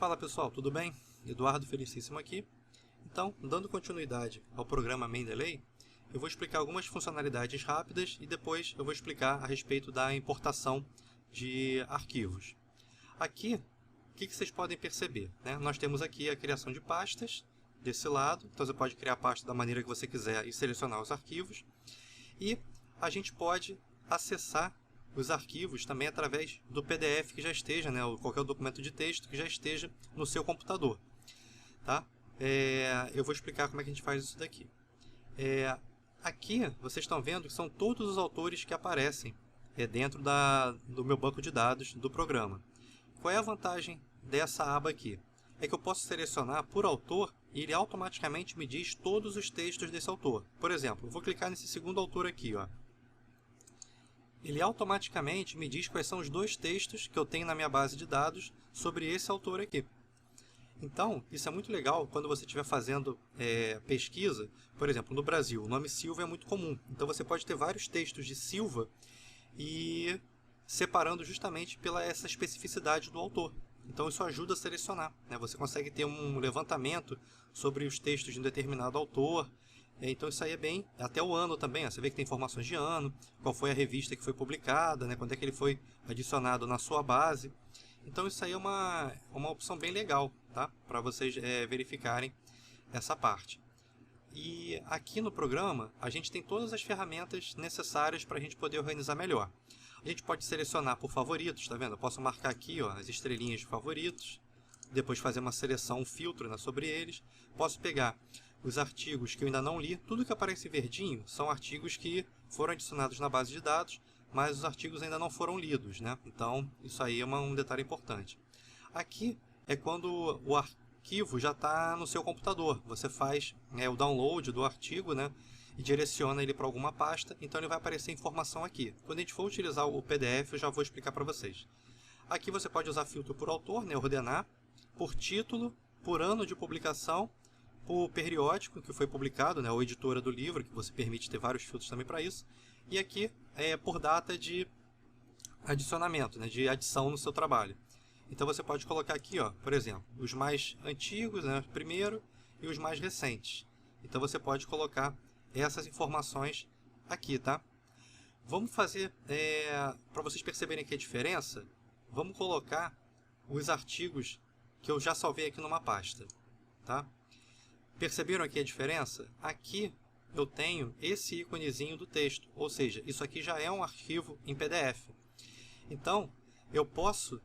Fala pessoal, tudo bem? Eduardo Felicíssimo aqui. Então, dando continuidade ao programa Mendeley, eu vou explicar algumas funcionalidades rápidas e depois eu vou explicar a respeito da importação de arquivos. Aqui, o que vocês podem perceber, né? Nós temos aqui a criação de pastas desse lado, então você pode criar a pasta da maneira que você quiser e selecionar os arquivos. E a gente pode acessar os arquivos também através do PDF que já esteja, né, ou qualquer documento de texto que já esteja no seu computador. Tá? Eu vou explicar como é que a gente faz isso daqui. Aqui vocês estão vendo que são todos os autores que aparecem dentro do meu banco de dados do programa. Qual é a vantagem dessa aba aqui? É que eu posso selecionar por autor e ele automaticamente me diz todos os textos desse autor. Por exemplo, eu vou clicar nesse segundo autor aqui, ó. Ele automaticamente me diz quais são os dois textos que eu tenho na minha base de dados sobre esse autor aqui. Então, isso é muito legal quando você estiver fazendo pesquisa. Por exemplo, no Brasil, o nome Silva é muito comum. Então, você pode ter vários textos de Silva e separando justamente pela essa especificidade do autor. Então, isso ajuda a selecionar, né? Você consegue ter um levantamento sobre os textos de um determinado autor. Então isso aí é bem, até o ano também, ó, você vê que tem informações de ano, qual foi a revista que foi publicada, né, quando é que ele foi adicionado na sua base. Então isso aí é uma opção bem legal, tá? Para vocês verificarem essa parte. E aqui no programa a gente tem todas as ferramentas necessárias para a gente poder organizar melhor. A gente pode selecionar por favoritos, tá vendo? Eu posso marcar aqui, ó, as estrelinhas de favoritos, depois fazer uma seleção, um filtro, né, sobre eles. Posso pegar os artigos que eu ainda não li. Tudo que aparece verdinho são artigos que foram adicionados na base de dados, mas os artigos ainda não foram lidos, né? Então, isso aí é um detalhe importante. Aqui é quando o arquivo já está no seu computador. Você faz o download do artigo, né, e direciona ele para alguma pasta, então ele vai aparecer informação aqui. Quando a gente for utilizar o PDF, eu já vou explicar para vocês. Aqui você pode usar filtro por autor, né, ordenar, por título, por ano de publicação, por periódico que foi publicado, né, ou editora do livro, que você permite ter vários filtros também para isso. E aqui é por data de adicionamento, né, de adição no seu trabalho. Então você pode colocar aqui, ó, por exemplo, os mais antigos, né, primeiro, e os mais recentes. Então você pode colocar essas informações aqui, tá? Vamos fazer, para vocês perceberem aqui a diferença, vamos colocar os artigos que eu já salvei aqui numa pasta, tá? Perceberam aqui a diferença? Aqui eu tenho esse íconezinho do texto, ou seja, isso aqui já é um arquivo em PDF. Então, eu posso,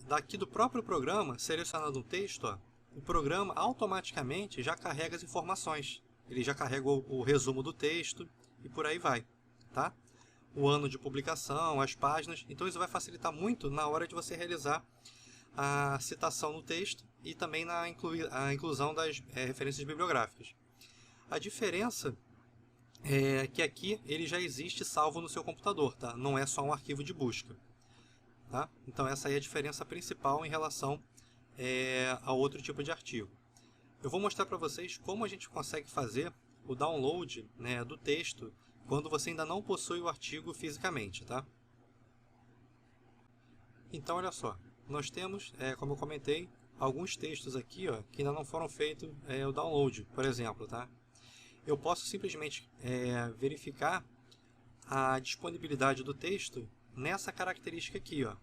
daqui do próprio programa, selecionando um texto, ó, o programa automaticamente já carrega as informações. Ele já carrega o resumo do texto e por aí vai, tá? O ano de publicação, as páginas. Então, isso vai facilitar muito na hora de você realizar a citação no texto e também a inclusão das referências bibliográficas. A diferença é que aqui ele já existe salvo no seu computador, tá? Não é só um arquivo de busca. Tá? Então essa aí é a diferença principal em relação a outro tipo de artigo. Eu vou mostrar para vocês como a gente consegue fazer o download, né, do texto quando você ainda não possui o artigo fisicamente. Tá? Então olha só. Nós temos, como eu comentei, alguns textos aqui, ó, que ainda não foram feitos o download, por exemplo. Tá? Eu posso simplesmente verificar a disponibilidade do texto nessa característica aqui. Ó.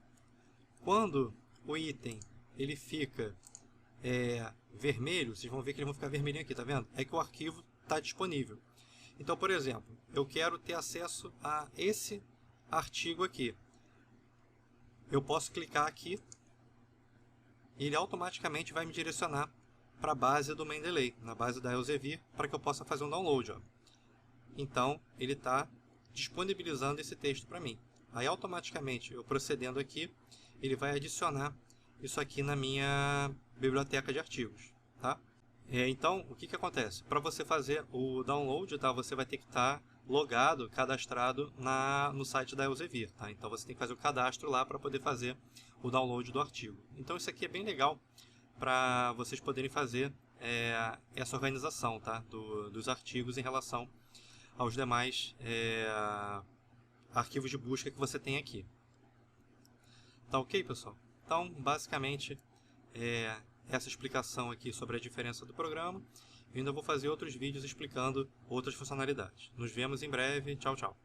Quando o item ele fica vermelho, vocês vão ver que ele vai ficar vermelhinho aqui, tá vendo? É que o arquivo está disponível. Então, por exemplo, eu quero ter acesso a esse artigo aqui. Eu posso clicar aqui e ele automaticamente vai me direcionar para a base do Mendeley, na base da Elsevier, para que eu possa fazer um download. Ó. Então, ele está disponibilizando esse texto para mim. Aí, automaticamente, eu procedendo aqui, ele vai adicionar isso aqui na minha biblioteca de artigos. Tá? Então, o que acontece? Para você fazer o download, tá, você vai ter que estar logado, cadastrado no site da Elsevier. Tá? Então, você tem que fazer o cadastro lá para poder fazer o download do artigo. Então, isso aqui é bem legal para vocês poderem fazer essa organização, tá, dos artigos em relação aos demais arquivos de busca que você tem aqui. Tá ok, pessoal? Então, basicamente, essa explicação aqui sobre a diferença do programa. Eu ainda vou fazer outros vídeos explicando outras funcionalidades. Nos vemos em breve. Tchau, tchau.